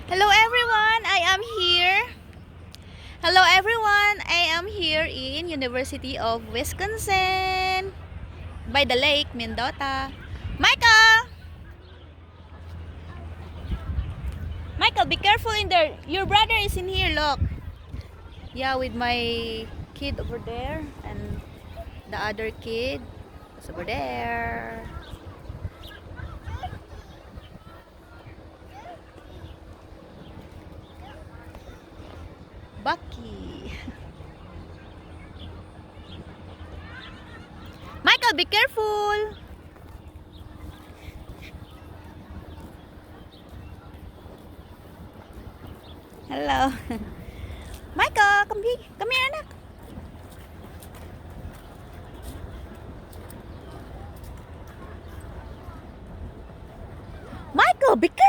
Hello everyone, I am here. Hello everyone, I am here in University of Wisconsin by the lake, Mendota. Michael! Michael, be careful in there. Your brother is in here, look. Yeah, with my kid over there and the other kid is over there. Bucky. Michael, be careful. Hello. Michael, come here, anak. Michael, be careful.